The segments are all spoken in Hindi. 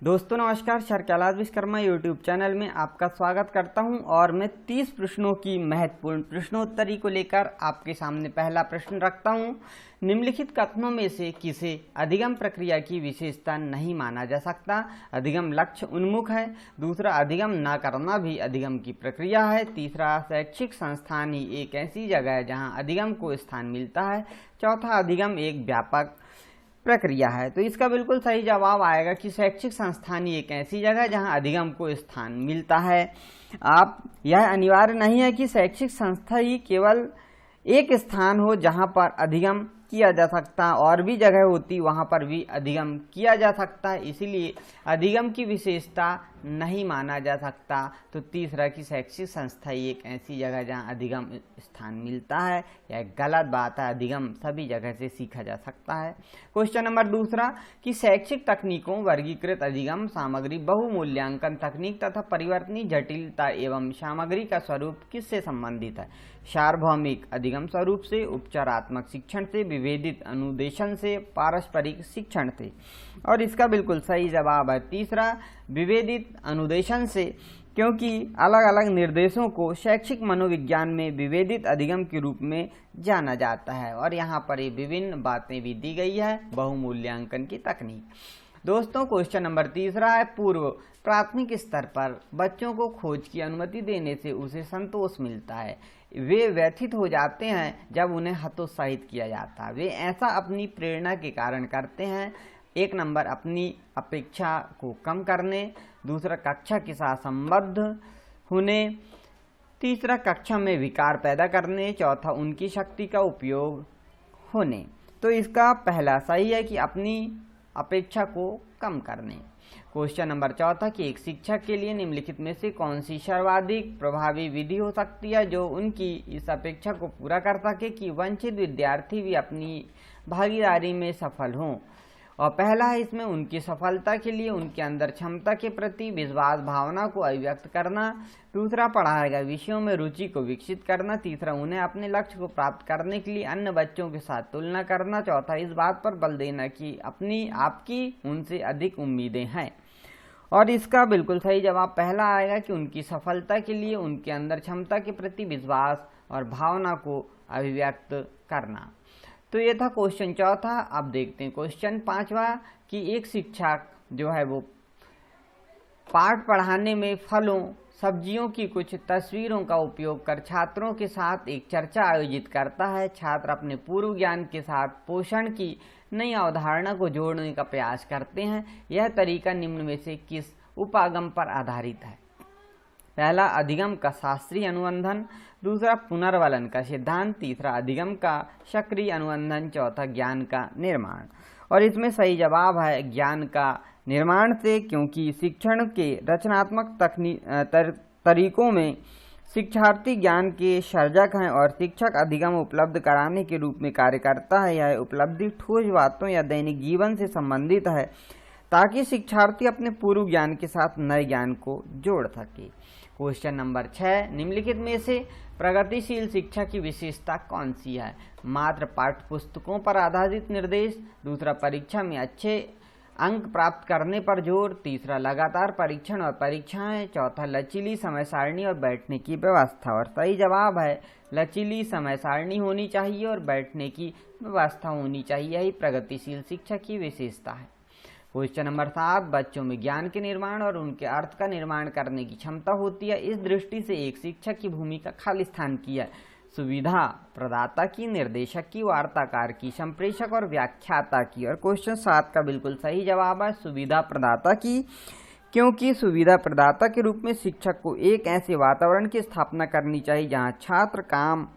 दोस्तों नमस्कार, sir Kailash Vishwakarma YouTube channel में आपका स्वागत करता हूं और मैं 30 प्रश्नों की महत्वपूर्ण प्रश्नोत्तरी को लेकर आपके सामने पहला प्रश्न रखता हूं। निम्नलिखित कथनों में से किसे अधिगम प्रक्रिया की विशेषता नहीं माना जा सकता? अधिगम लक्ष्य उन्मुख है। दूसरा, अधिगम न करना भी अधिगम की प्रक्रिया है। तीसरा, शैक्षिक संस्थान ही एक ऐसी जगह है जहाँ अधिगम को स्थान मिलता है। चौथा, अधिगम एक व्यापक प्रक्रिया है। तो इसका बिल्कुल सही जवाब आएगा कि शैक्षिक संस्थान ही एक ऐसी जगह है जहां अधिगम को स्थान मिलता है। आप यह अनिवार्य नहीं है कि शैक्षिक संस्था ही केवल एक स्थान हो जहां पर अधिगम किया जा सकता, और भी जगह होती वहां पर भी अधिगम किया जा सकता है, इसीलिए अधिगम की विशेषता नहीं माना जा सकता। तो तीसरा कि शैक्षिक संस्था ही एक ऐसी जगह जहां अधिगम स्थान मिलता है, यह गलत बात है। अधिगम सभी जगह से सीखा जा सकता है। क्वेश्चन नंबर दूसरा कि शैक्षिक तकनीकों वर्गीकृत अधिगम सामग्री बहुमूल्यांकन तकनीक तथा परिवर्तनीय जटिलता एवं सामग्री का स्वरूप किससे संबंधित है? सार्वभौमिक अधिगम स्वरूप से, उपचारात्मक शिक्षण से, विभेदित अनुदेशन से, पारस्परिक शिक्षण से। और इसका बिल्कुल सही जवाब है तीसरा, विभेदित अनुदेशन से, क्योंकि अलग अलग निर्देशों को शैक्षिक मनोविज्ञान में विभेदित अधिगम के रूप में जाना जाता है। और यहाँ पर ये विभिन्न बातें भी दी गई है बहुमूल्यांकन की तकनीक। दोस्तों क्वेश्चन नंबर तीसरा है, पूर्व प्राथमिक स्तर पर बच्चों को खोज की अनुमति देने से उसे संतोष मिलता है। वे व्यथित हो जाते हैं जब उन्हें हतोत्साहित किया जाता है। वे ऐसा अपनी प्रेरणा के कारण करते हैं। 1 नंबर, अपनी अपेक्षा को कम करने। दूसरा, कक्षा के साथ संबद्ध होने। तीसरा, कक्षा में विकार पैदा करने। चौथा, उनकी शक्ति का उपयोग होने। तो इसका पहला सही है कि अपनी अपेक्षा को कम करने। क्वेश्चन नंबर चौथा कि एक शिक्षक के लिए निम्नलिखित में से कौन सी सर्वाधिक प्रभावी विधि हो सकती है जो उनकी इस अपेक्षा को पूरा कर सके कि वंचित विद्यार्थी भी अपनी भागीदारी में सफल हों? और पहला है इसमें उनकी सफलता के लिए उनके अंदर क्षमता के प्रति विश्वास भावना को अभिव्यक्त करना। दूसरा, पढ़ाए गए विषयों में रुचि को विकसित करना। तीसरा, उन्हें अपने लक्ष्य को प्राप्त करने के लिए अन्य बच्चों के साथ तुलना करना। चौथा, इस बात पर बल देना कि आपकी उनसे अधिक उम्मीदें हैं। और इसका बिल्कुल सही जवाब पहला आएगा कि उनकी सफलता के लिए उनके अंदर क्षमता के प्रति विश्वास और भावना को अभिव्यक्त करना। तो ये था क्वेश्चन चौथा। अब देखते हैं क्वेश्चन पांचवा कि एक शिक्षक जो है वो पाठ पढ़ाने में फलों सब्जियों की कुछ तस्वीरों का उपयोग कर छात्रों के साथ एक चर्चा आयोजित करता है। छात्र अपने पूर्व ज्ञान के साथ पोषण की नई अवधारणा को जोड़ने का प्रयास करते हैं। यह तरीका निम्न में से किस उपागम पर आधारित है? पहला, अधिगम का शास्त्रीय अनुबंधन। दूसरा, पुनर्वलन का सिद्धांत। तीसरा, अधिगम का सक्रिय अनुबंधन। चौथा, ज्ञान का निर्माण। और इसमें सही जवाब है ज्ञान का निर्माण से, क्योंकि शिक्षण के रचनात्मक तरीकों में शिक्षार्थी ज्ञान के सर्जक हैं और शिक्षक अधिगम उपलब्ध कराने के रूप में कार्य करता है। यह उपलब्धि ठोस बातों या दैनिक जीवन से संबंधित है ताकि शिक्षार्थी अपने पूर्व ज्ञान के साथ नए ज्ञान को जोड़ सके। क्वेश्चन नंबर 6, निम्नलिखित में से प्रगतिशील शिक्षा की विशेषता कौन सी है? मात्र पाठ्य पुस्तकों पर आधारित निर्देश। दूसरा, परीक्षा में अच्छे अंक प्राप्त करने पर जोर। तीसरा, लगातार परीक्षण और परीक्षाएं। चौथा, लचीली समय सारणी और बैठने की व्यवस्था। और सही जवाब है लचीली समय सारणी होनी चाहिए और बैठने की व्यवस्था होनी चाहिए। यही प्रगतिशील शिक्षा की विशेषता है। क्वेश्चन नंबर 7, बच्चों में ज्ञान के निर्माण और उनके अर्थ का निर्माण करने की क्षमता होती है। इस दृष्टि से एक शिक्षक की भूमिका खाली स्थान की है। सुविधा प्रदाता की, निर्देशक की, वार्ताकार की, संप्रेषक और व्याख्याता की। और क्वेश्चन 7 का बिल्कुल सही जवाब है सुविधा प्रदाता की, क्योंकि सुविधा प्रदाता के रूप में शिक्षक को एक ऐसे वातावरण की स्थापना करनी चाहिए जहां छात्र काम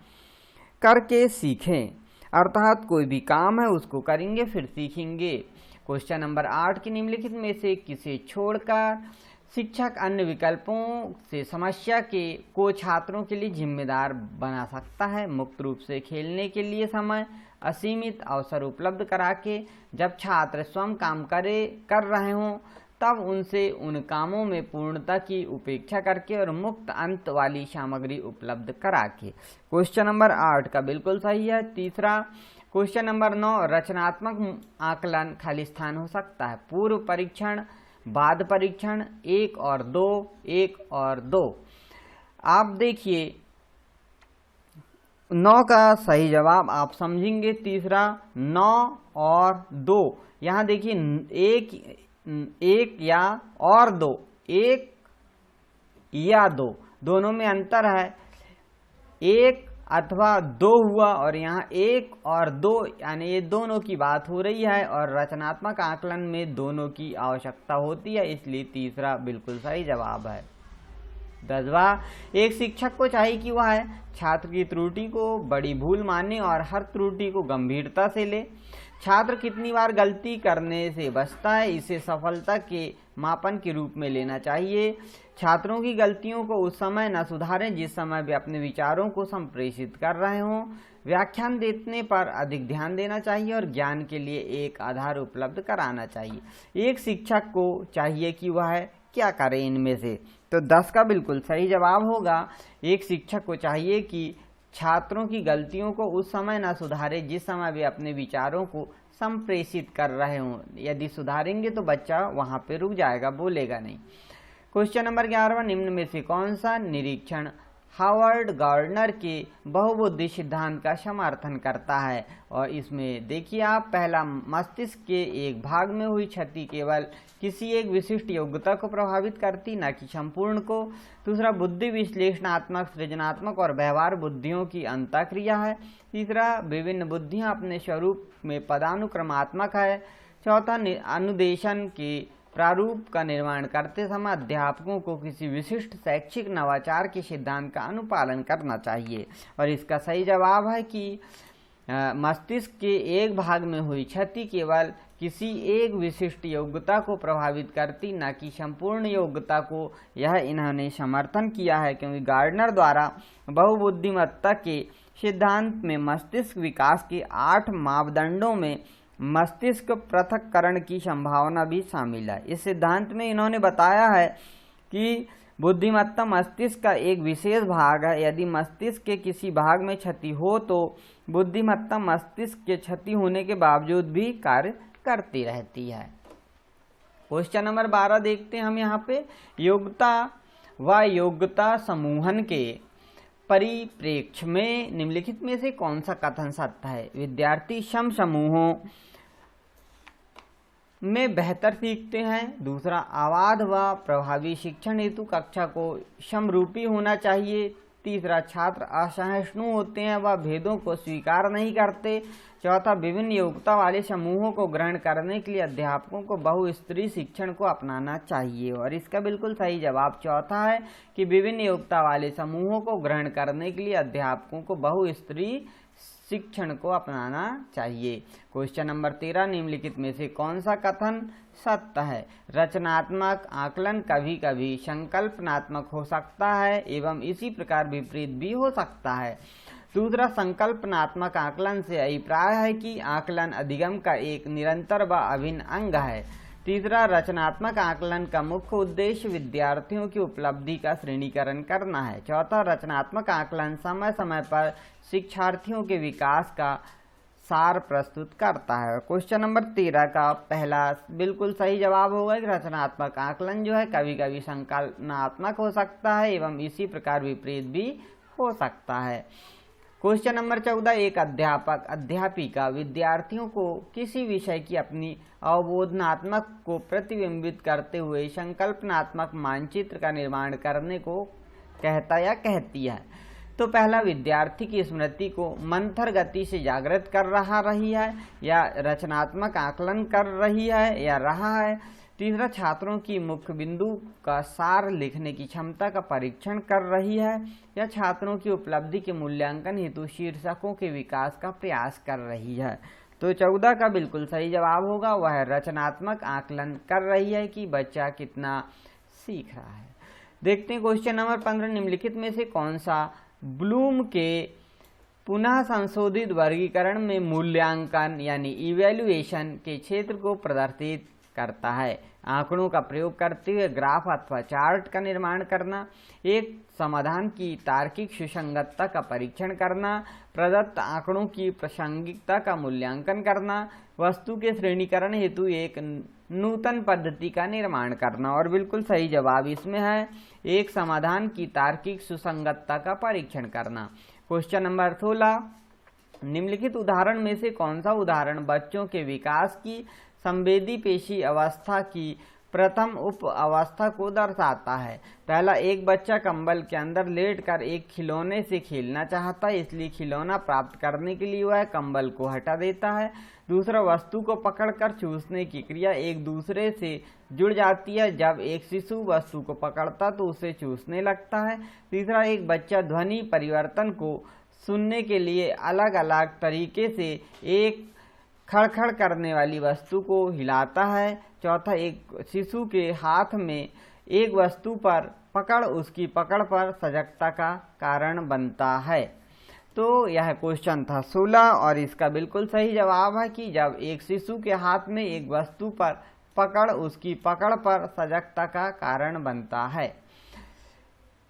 करके सीखें, अर्थात कोई भी काम है उसको करेंगे फिर सीखेंगे। क्वेश्चन नंबर 8 की निम्नलिखित में से किसे छोड़कर शिक्षक अन्य विकल्पों से समस्या को छात्रों के लिए जिम्मेदार बना सकता है? मुक्त रूप से खेलने के लिए समय, असीमित अवसर उपलब्ध करा के, जब छात्र स्वयं काम कर रहे हों तब उनसे उन कामों में पूर्णता की उपेक्षा करके, और मुक्त अंत वाली सामग्री उपलब्ध करा के। क्वेश्चन नंबर 8 का बिल्कुल सही है तीसरा। क्वेश्चन नंबर 9, रचनात्मक आकलन खाली स्थान हो सकता है। पूर्व परीक्षण बाद परीक्षण 1 और 2, 1 और 2। आप देखिए 9 का सही जवाब आप समझेंगे। तीसरा 9 और 2, यहाँ देखिए एक या और 2, 1 या 2 दोनों में अंतर है। 1 अथवा 2 हुआ और यहाँ 1 और 2, यानी ये दोनों की बात हो रही है और रचनात्मक आकलन में दोनों की आवश्यकता होती है, इसलिए तीसरा बिल्कुल सही जवाब है। 10वां, एक शिक्षक को चाहिए कि वह छात्र की त्रुटि को बड़ी भूल माने और हर त्रुटि को गंभीरता से ले। छात्र कितनी बार गलती करने से बचता है, इसे सफलता के मापन के रूप में लेना चाहिए। छात्रों की गलतियों को उस समय न सुधारें जिस समय वे अपने विचारों को संप्रेषित कर रहे हों। व्याख्यान देने पर अधिक ध्यान देना चाहिए और ज्ञान के लिए एक आधार उपलब्ध कराना चाहिए। एक शिक्षक को चाहिए कि वह क्या करे इनमें से, तो 10 का बिल्कुल सही जवाब होगा। एक शिक्षक को चाहिए कि छात्रों की गलतियों को उस समय न सुधारे जिस समय वे अपने विचारों को संप्रेषित कर रहे हों। यदि सुधारेंगे तो बच्चा वहां पे रुक जाएगा, बोलेगा नहीं। क्वेश्चन नंबर 11, निम्न में से कौन सा निरीक्षण हावर्ड गार्डनर के बहुबुद्धि सिद्धांत का समर्थन करता है? और इसमें देखिए आप, पहला, मस्तिष्क के एक भाग में हुई क्षति केवल किसी एक विशिष्ट योग्यता को प्रभावित करती, न कि संपूर्ण को। दूसरा, बुद्धि विश्लेषणात्मक, सृजनात्मक और व्यवहार बुद्धियों की अंतःक्रिया है। तीसरा, विभिन्न बुद्धियां अपने स्वरूप में पदानुक्रमात्मक है। चौथा, अनुदेशन के प्रारूप का निर्माण करते समय अध्यापकों को किसी विशिष्ट शैक्षिक नवाचार के सिद्धांत का अनुपालन करना चाहिए। और इसका सही जवाब है कि मस्तिष्क के एक भाग में हुई क्षति केवल किसी एक विशिष्ट योग्यता को प्रभावित करती, न कि संपूर्ण योग्यता को। यह इन्होंने समर्थन किया है क्योंकि गार्डनर द्वारा बहुबुद्धिमत्ता के सिद्धांत में मस्तिष्क विकास के 8 मापदंडों में मस्तिष्क पृथक्करण की संभावना भी शामिल है। इस सिद्धांत में इन्होंने बताया है कि बुद्धिमत्ता मस्तिष्क का एक विशेष भाग है। यदि मस्तिष्क के किसी भाग में क्षति हो तो बुद्धिमत्ता मस्तिष्क के क्षति होने के बावजूद भी कार्य करती रहती है। क्वेश्चन नंबर 12 देखते हैं हम यहाँ पे, योग्यता व योग्यता समूहन के परिप्रेक्ष्य में निम्नलिखित में से कौन सा कथन सत्य है? विद्यार्थी सम समूहों में बेहतर सीखते हैं। दूसरा, अबाध व प्रभावी शिक्षण हेतु कक्षा को समरूपी होना चाहिए। तीसरा, छात्र असहिष्णु होते हैं व भेदों को स्वीकार नहीं करते। चौथा, विभिन्न योग्यता वाले समूहों को ग्रहण करने के लिए अध्यापकों को बहुस्तरीय शिक्षण को अपनाना चाहिए। और इसका बिल्कुल सही जवाब चौथा है कि विभिन्न योग्यता वाले समूहों को ग्रहण करने के लिए अध्यापकों को बहुस्तरीय शिक्षण को अपनाना चाहिए। क्वेश्चन नंबर 13, निम्नलिखित में से कौन सा कथन सत्य है? रचनात्मक आकलन कभी कभी संकल्पनात्मक हो सकता है एवं इसी प्रकार विपरीत भी हो सकता है। दूसरा, संकल्पनात्मक आकलन से अभिप्राय है कि आकलन अधिगम का एक निरंतर व अभिन्न अंग है। तीसरा, रचनात्मक आकलन का मुख्य उद्देश्य विद्यार्थियों की उपलब्धि का श्रेणीकरण करना है। चौथा, रचनात्मक आकलन समय समय पर शिक्षार्थियों के विकास का सार प्रस्तुत करता है। क्वेश्चन नंबर 13 का पहला बिल्कुल सही जवाब होगा कि रचनात्मक आकलन जो है कभी कभी संकल्पनात्मक हो सकता है एवं इसी प्रकार विपरीत भी हो सकता है। क्वेश्चन नंबर 14, एक अध्यापक अध्यापिका विद्यार्थियों को किसी विषय की अपनी अवबोधनात्मक को प्रतिबिंबित करते हुए संकल्पनात्मक मानचित्र का निर्माण करने को कहता या कहती है? तो पहला, विद्यार्थी की स्मृति को मंथर गति से जागृत कर रही है या रचनात्मक आकलन कर रही है या रहा है। तीसरा, छात्रों की मुख्य बिंदु का सार लिखने की क्षमता का परीक्षण कर रही है या छात्रों की उपलब्धि के मूल्यांकन हेतु शीर्षकों के विकास का प्रयास कर रही है। तो 14 का बिल्कुल सही जवाब होगा, वह रचनात्मक आकलन कर रही है कि बच्चा कितना सीख रहा है। देखते हैं क्वेश्चन नंबर 15, निम्नलिखित में से कौन सा ब्लूम के पुनः संशोधित वर्गीकरण में मूल्यांकन यानी इवैल्यूएशन के क्षेत्र को प्रदर्शित करता है? आंकड़ों का प्रयोग करते हुए ग्राफ अथवा चार्ट का निर्माण करना, एक समाधान की तार्किक सुसंगतता का परीक्षण करना, प्रदत्त आंकड़ों की प्रासंगिकता का मूल्यांकन करना, वस्तु के श्रेणीकरण हेतु एक नूतन पद्धति का निर्माण करना। और बिल्कुल सही जवाब इसमें है एक समाधान की तार्किक सुसंगतता का परीक्षण करना। क्वेश्चन नंबर 16, निम्नलिखित उदाहरण में से कौन सा उदाहरण बच्चों के विकास की संवेदी पेशी अवस्था की प्रथम उप अवस्था को दर्शाता है? पहला, एक बच्चा कंबल के अंदर लेटकर एक खिलौने से खेलना चाहता है, इसलिए खिलौना प्राप्त करने के लिए वह कंबल को हटा देता है। दूसरा, वस्तु को पकड़कर चूसने की क्रिया एक दूसरे से जुड़ जाती है। जब एक शिशु वस्तु को पकड़ता तो उसे चूसने लगता है। तीसरा, एक बच्चा ध्वनि परिवर्तन को सुनने के लिए अलग अलग तरीके से एक खड़खड़ करने वाली वस्तु को हिलाता है। चौथा, एक शिशु के हाथ में एक वस्तु पर पकड़ उसकी पकड़ पर सजगता का कारण बनता है। तो यह क्वेश्चन था 16 और इसका बिल्कुल सही जवाब है कि जब एक शिशु के हाथ में एक वस्तु पर पकड़ उसकी पकड़ पर सजगता का कारण बनता है।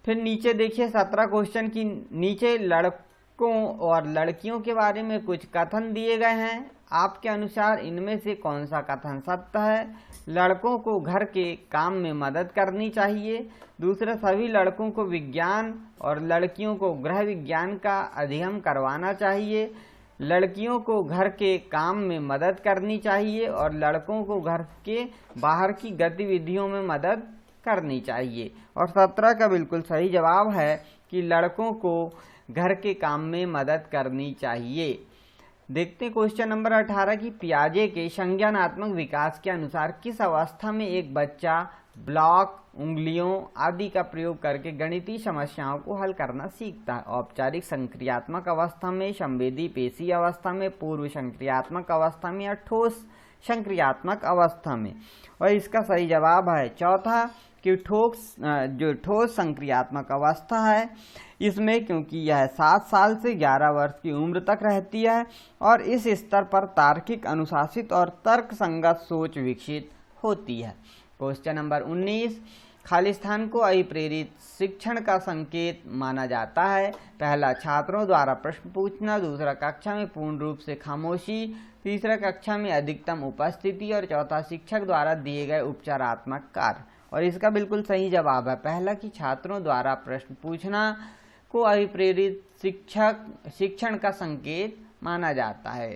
फिर नीचे देखिए 17 क्वेश्चन की नीचे लड़कों और लड़कियों के बारे में कुछ कथन दिए गए हैं। आपके अनुसार इनमें से कौन सा कथन सत्य है? लड़कों को घर के काम में मदद करनी चाहिए। दूसरा, सभी लड़कों को विज्ञान और लड़कियों को गृह विज्ञान का अध्ययन करवाना चाहिए। लड़कियों को घर के काम में मदद करनी चाहिए और लड़कों को घर के बाहर की गतिविधियों में मदद करनी चाहिए। और 17 का बिल्कुल सही जवाब है कि लड़कों को घर के काम में मदद करनी चाहिए। देखते हैं क्वेश्चन नंबर 18 की पियाजे के संज्ञानात्मक विकास के अनुसार किस अवस्था में एक बच्चा ब्लॉक, उंगलियों आदि का प्रयोग करके गणितीय समस्याओं को हल करना सीखता है? औपचारिक संक्रियात्मक अवस्था में, संवेदी पेशी अवस्था में, पूर्व संक्रियात्मक अवस्था में या ठोस संक्रियात्मक अवस्था में? और इसका सही जवाब है चौथा कि ठोस संक्रियात्मक अवस्था है इसमें, क्योंकि यह 7 साल से 11 वर्ष की उम्र तक रहती है और इस स्तर पर तार्किक, अनुशासित और तर्कसंगत सोच विकसित होती है। क्वेश्चन नंबर 19, खालिस्तान को अभिप्रेरित शिक्षण का संकेत माना जाता है? पहला, छात्रों द्वारा प्रश्न पूछना। दूसरा, कक्षा में पूर्ण रूप से खामोशी। तीसरा, कक्षा में अधिकतम उपस्थिति। और चौथा, शिक्षक द्वारा दिए गए उपचारात्मक कार्य। और इसका बिल्कुल सही जवाब है पहला कि छात्रों द्वारा प्रश्न पूछना को अभिप्रेरित शिक्षण का संकेत माना जाता है।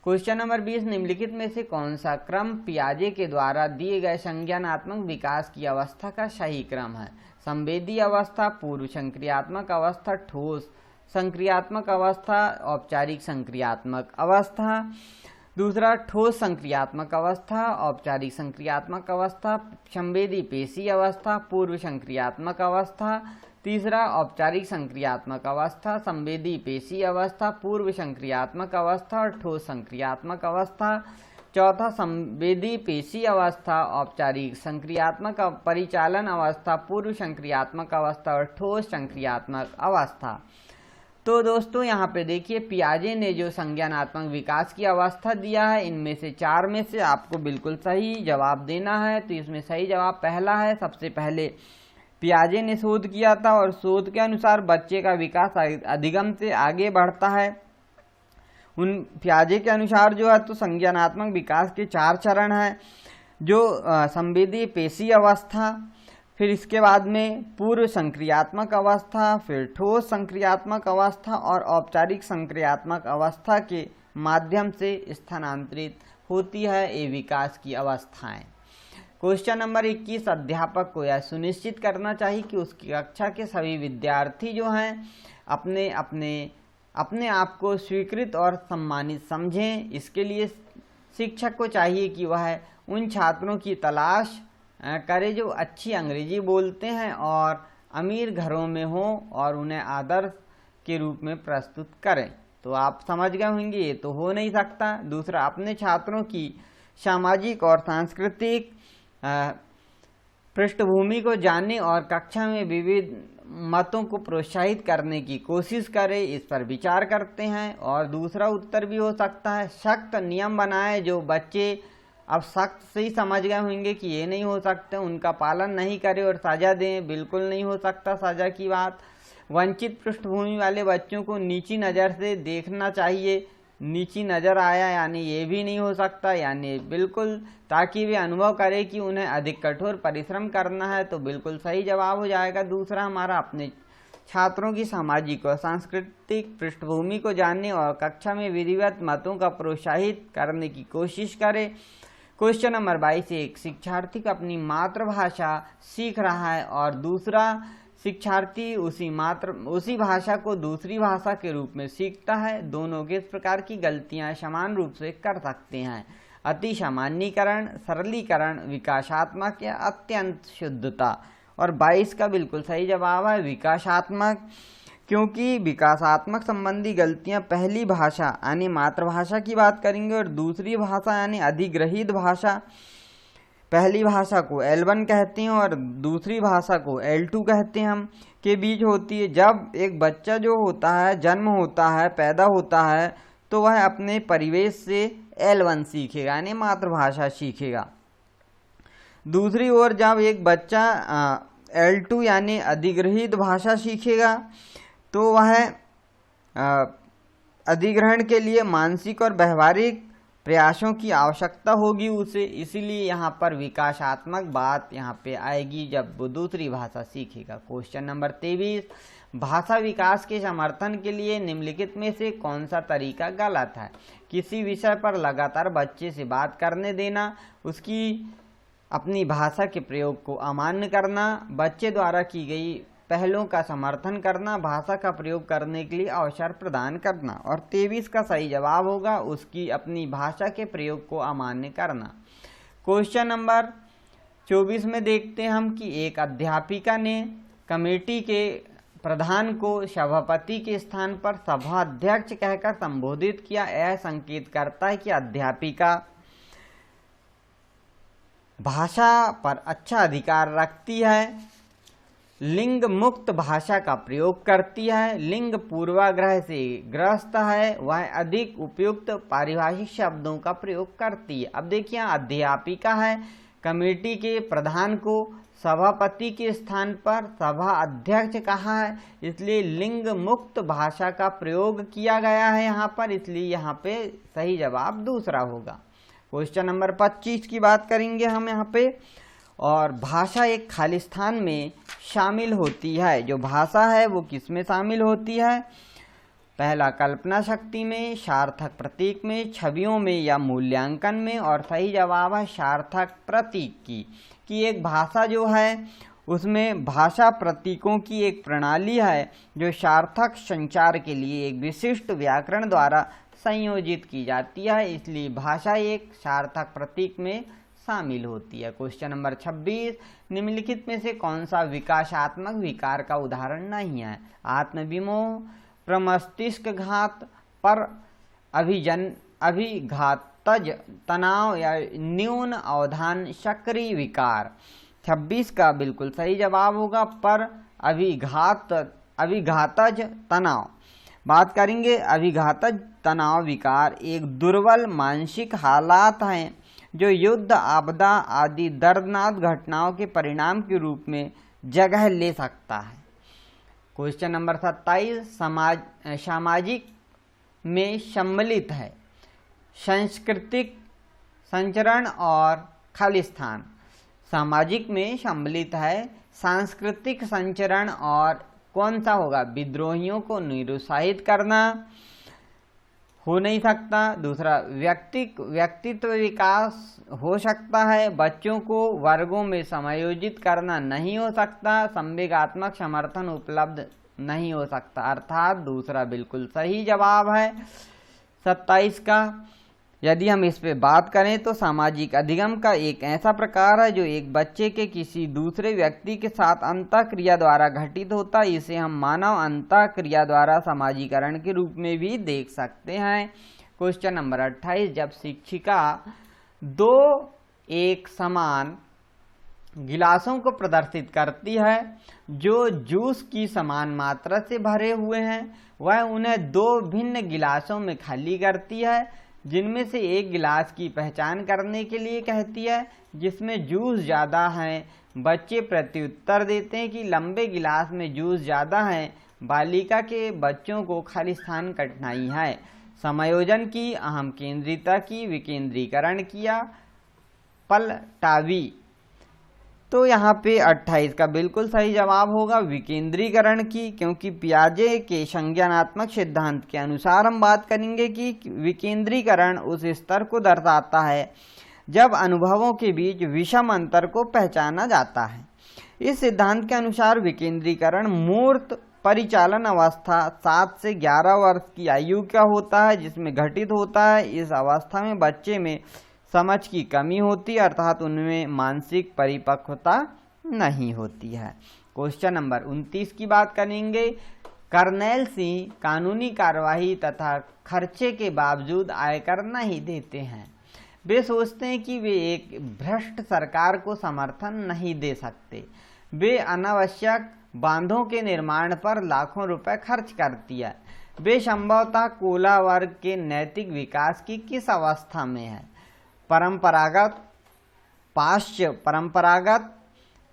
क्वेश्चन नंबर 20, निम्नलिखित में से कौन सा क्रम पियाजे के द्वारा दिए गए संज्ञानात्मक विकास की अवस्था का सही क्रम है? संवेदी अवस्था, पूर्व संक्रियात्मक अवस्था, ठोस संक्रियात्मक अवस्था, औपचारिक संक्रियात्मक अवस्था। दूसरा, ठोस संक्रियात्मक अवस्था, औपचारिक संक्रियात्मक अवस्था, संवेदी पेशी अवस्था, पूर्व संक्रियात्मक अवस्था। तीसरा, औपचारिक संक्रियात्मक अवस्था, संवेदी पेशी अवस्था, पूर्व संक्रियात्मक अवस्था और ठोस संक्रियात्मक अवस्था। चौथा, संवेदी पेशी अवस्था, औपचारिक संक्रियात्मक परिचालन अवस्था, पूर्व संक्रियात्मक अवस्था और ठोस संक्रियात्मक अवस्था। तो दोस्तों यहाँ पे देखिए पियाजे ने जो संज्ञानात्मक विकास की अवस्था दिया है इनमें से 4 में से आपको बिल्कुल सही जवाब देना है। तो इसमें सही जवाब पहला है। सबसे पहले पियाजे ने शोध किया था और शोध के अनुसार बच्चे का विकास अधिगम से आगे बढ़ता है। उन पियाजे के अनुसार जो है तो संज्ञानात्मक विकास के 4 चरण हैं, जो संवेदी पेशी अवस्था, फिर इसके बाद में पूर्व संक्रियात्मक अवस्था, फिर ठोस संक्रियात्मक अवस्था और औपचारिक संक्रियात्मक अवस्था के माध्यम से स्थानांतरित होती है ये विकास की अवस्थाएं। क्वेश्चन नंबर 21, अध्यापक को यह सुनिश्चित करना चाहिए कि उसकी कक्षा के सभी विद्यार्थी जो हैं अपने आप को स्वीकृत और सम्मानित समझें। इसके लिए शिक्षक को चाहिए कि वह उन छात्रों की तलाश करे जो अच्छी अंग्रेजी बोलते हैं और अमीर घरों में हो और उन्हें आदर्श के रूप में प्रस्तुत करें। तो आप समझ गए होंगे ये तो हो नहीं सकता। दूसरा, अपने छात्रों की सामाजिक और सांस्कृतिक पृष्ठभूमि को जाने और कक्षा में विविध मतों को प्रोत्साहित करने की कोशिश करें, इस पर विचार करते हैं। और दूसरा उत्तर भी हो सकता है, सख्त नियम बनाए जो बच्चे अब सख्त से ही समझ गए होंगे कि ये नहीं हो सकता, उनका पालन नहीं करें और सजा दें, बिल्कुल नहीं हो सकता सजा की बात। वंचित पृष्ठभूमि वाले बच्चों को नीची नज़र से देखना चाहिए नीची नजर आया, यानी ये भी नहीं हो सकता, यानी बिल्कुल, ताकि वे अनुभव करे कि उन्हें अधिक कठोर परिश्रम करना है, तो बिल्कुल सही जवाब हो जाएगा दूसरा हमारा। अपने छात्रों की सामाजिक और सांस्कृतिक पृष्ठभूमि को जानने और कक्षा में विधिवत मतों का प्रोत्साहित करने की कोशिश करें। क्वेश्चन नंबर 22, एक शिक्षार्थी को अपनी मातृभाषा सीख रहा है और दूसरा शिक्षार्थी उसी भाषा को दूसरी भाषा के रूप में सीखता है। दोनों किस प्रकार की गलतियां समान रूप से कर सकते हैं? अति सामान्यीकरण, सरलीकरण, विकासात्मक या अत्यंत शुद्धता। और 22 का बिल्कुल सही जवाब है विकासात्मक, क्योंकि विकासात्मक संबंधी गलतियां पहली भाषा यानी मातृभाषा की बात करेंगे और दूसरी भाषा यानी अधिग्रहित भाषा, पहली भाषा को L1 कहते हैं और दूसरी भाषा को L2 कहते हैं हम, के बीच होती है। जब एक बच्चा जो होता है, जन्म होता है, पैदा होता है, तो वह अपने परिवेश से L1 सीखेगा यानी मातृभाषा सीखेगा। दूसरी ओर जब एक बच्चा L2 यानी अधिग्रहित भाषा सीखेगा, तो वह अधिग्रहण के लिए मानसिक और व्यवहारिक प्रयासों की आवश्यकता होगी उसे, इसीलिए यहाँ पर विकासात्मक बात यहाँ पे आएगी जब वो दूसरी भाषा सीखेगा। क्वेश्चन नंबर 23, भाषा विकास के समर्थन के लिए निम्नलिखित में से कौन सा तरीका गलत है? किसी विषय पर लगातार बच्चे से बात करने देना, उसकी अपनी भाषा के प्रयोग को अमान्य करना, बच्चे द्वारा की गई पहलों का समर्थन करना, भाषा का प्रयोग करने के लिए अवसर प्रदान करना। और 23 का सही जवाब होगा उसकी अपनी भाषा के प्रयोग को अमान्य करना। क्वेश्चन नंबर 24 में देखते हैं हम कि एक अध्यापिका ने कमेटी के प्रधान को सभापति के स्थान पर सभा अध्यक्ष कहकर संबोधित किया। यह संकेत करता है कि अध्यापिका भाषा पर अच्छा अधिकार रखती है, लिंग मुक्त भाषा का प्रयोग करती है, लिंग पूर्वाग्रह से ग्रस्त है, वह अधिक उपयुक्त पारिभाषिक शब्दों का प्रयोग करती है। अब देखिए अध्यापिका है, कमेटी के प्रधान को सभापति के स्थान पर सभा अध्यक्ष कहा है, इसलिए लिंग मुक्त भाषा का प्रयोग किया गया है यहाँ पर, इसलिए यहाँ पे सही जवाब दूसरा होगा। क्वेश्चन नंबर 25 की बात करेंगे हम यहाँ पे। और भाषा एक खालिस्तान में शामिल होती है। जो भाषा है वो किस में शामिल होती है? पहला कल्पना शक्ति में, सार्थक प्रतीक में, छवियों में या मूल्यांकन में। और सही जवाब है सार्थक प्रतीक की, कि एक भाषा जो है उसमें भाषा प्रतीकों की एक प्रणाली है जो सार्थक संचार के लिए एक विशिष्ट व्याकरण द्वारा संयोजित की जाती है, इसलिए भाषा एक सार्थक प्रतीक में शामिल होती है। क्वेश्चन नंबर 26, निम्नलिखित में से कौन सा विकासात्मक विकार का उदाहरण नहीं है? आत्मविमोह, प्रमस्तिष्क घात, पर अभिघातज तनाव या न्यून अवधान सक्रिय विकार। 26 का बिल्कुल सही जवाब होगा पर अभिघातज तनाव। बात करेंगे अभिघातज तनाव विकार एक दुर्बल मानसिक हालात हैं जो युद्ध, आपदा आदि दर्दनाक घटनाओं के परिणाम के रूप में जगह ले सकता है। क्वेश्चन नंबर 27, सामाजिक में सम्मिलित है, सांस्कृतिक संचरण और खालिस्तान। सामाजिक में सम्मिलित है, सांस्कृतिक संचरण और कौन सा होगा? विद्रोहियों को निरुत्साहित करना हो नहीं सकता। दूसरा व्यक्तित्व विकास हो सकता है, बच्चों को वर्गों में समायोजित करना नहीं हो सकता, संवेगात्मक समर्थन उपलब्ध नहीं हो सकता, अर्थात दूसरा बिल्कुल सही जवाब है 27 का। यदि हम इस पे बात करें तो सामाजिक अधिगम का एक ऐसा प्रकार है जो एक बच्चे के किसी दूसरे व्यक्ति के साथ अंतःक्रिया द्वारा घटित होता है। इसे हम मानव अंतःक्रिया द्वारा समाजीकरण के रूप में भी देख सकते हैं। क्वेश्चन नंबर 28, जब शिक्षिका 2 एक समान गिलासों को प्रदर्शित करती है जो जूस की समान मात्रा से भरे हुए हैं, वह उन्हें 2 भिन्न गिलासों में खाली करती है, जिनमें से एक गिलास की पहचान करने के लिए कहती है जिसमें जूस ज़्यादा है। बच्चे प्रत्युत्तर देते हैं कि लंबे गिलास में जूस ज़्यादा है। बालिका के बच्चों को खालिस्तान कठिनाई है। समायोजन की, अहम केंद्रिता की, विकेंद्रीकरण किया, पलटावी। तो यहाँ पे 28 का बिल्कुल सही जवाब होगा विकेंद्रीकरण की, क्योंकि पियाजे के संज्ञानात्मक सिद्धांत के अनुसार हम बात करेंगे कि विकेंद्रीकरण उस स्तर को दर्शाता है जब अनुभवों के बीच विषम अंतर को पहचाना जाता है। इस सिद्धांत के अनुसार विकेंद्रीकरण मूर्त परिचालन अवस्था 7 से 11 वर्ष की आयु का होता है, जिसमें घटित होता है। इस अवस्था में बच्चे में समझ की कमी होती है, अर्थात उनमें मानसिक परिपक्वता नहीं होती है। क्वेश्चन नंबर 29 की बात करेंगे। कर्नैल सिंह कानूनी कार्यवाही तथा खर्चे के बावजूद आयकर नहीं देते हैं। वे सोचते हैं कि वे एक भ्रष्ट सरकार को समर्थन नहीं दे सकते। वे अनावश्यक बांधों के निर्माण पर लाखों रुपए खर्च करती है। वे संभवतः कोला वर्ग के नैतिक विकास की किस अवस्था में है? परंपरागत, पाश्चात्य परंपरागत,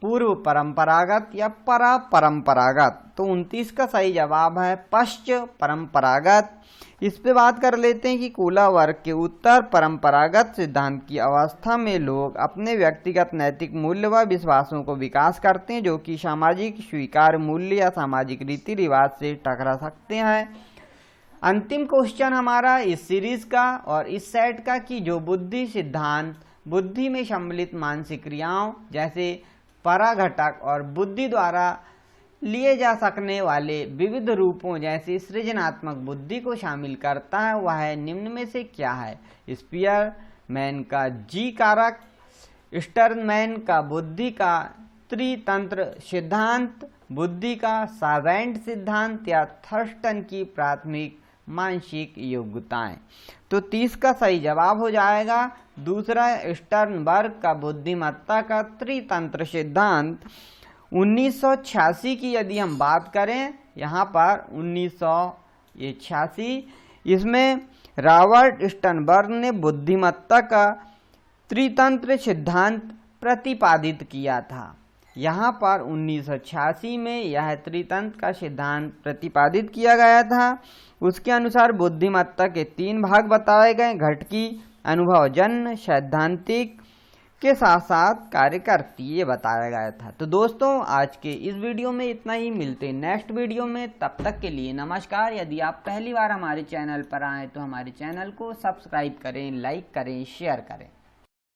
पूर्व परंपरागत या परापरंपरागत? तो 29 का सही जवाब है पश्चात्य परंपरागत। इस पे बात कर लेते हैं कि कोला वर्ग के उत्तर परंपरागत सिद्धांत की अवस्था में लोग अपने व्यक्तिगत नैतिक मूल्य व विश्वासों को विकास करते हैं, जो कि सामाजिक स्वीकार मूल्य या सामाजिक रीति रिवाज से टकरा सकते हैं। अंतिम क्वेश्चन हमारा इस सीरीज का और इस सेट का कि जो बुद्धि सिद्धांत बुद्धि में सम्मिलित मानसिक क्रियाओं जैसे पराघटक और बुद्धि द्वारा लिए जा सकने वाले विविध रूपों जैसे सृजनात्मक बुद्धि को शामिल करता है, वह निम्न में से क्या है? स्पीयरमैन का जी कारक, स्टर्नमैन का बुद्धि का त्रितंत्र सिद्धांत, बुद्धि का सावेंट सिद्धांत या थर्स्टन की प्राथमिक मानसिक योग्यताएं? तो 30 का सही जवाब हो जाएगा दूसरा, स्टर्नबर्ग का बुद्धिमत्ता का त्रितंत्र सिद्धांत। 1986 की यदि हम बात करें, यहाँ पर 1986 इसमें रॉबर्ट स्टर्नबर्ग ने बुद्धिमत्ता का त्रितंत्र सिद्धांत प्रतिपादित किया था। यहाँ पर 1986 में यह त्रितंत्र का सिद्धांत प्रतिपादित किया गया था। उसके अनुसार बुद्धिमत्ता के 3 भाग बताए गए, घटकी, अनुभवजन्य, सैद्धांतिक के साथ साथ कार्य करती, ये बताया गया था। तो दोस्तों आज के इस वीडियो में इतना ही, मिलते हैं नेक्स्ट वीडियो में। तब तक के लिए नमस्कार। यदि आप पहली बार हमारे चैनल पर आए तो हमारे चैनल को सब्सक्राइब करें, लाइक करें, शेयर करें।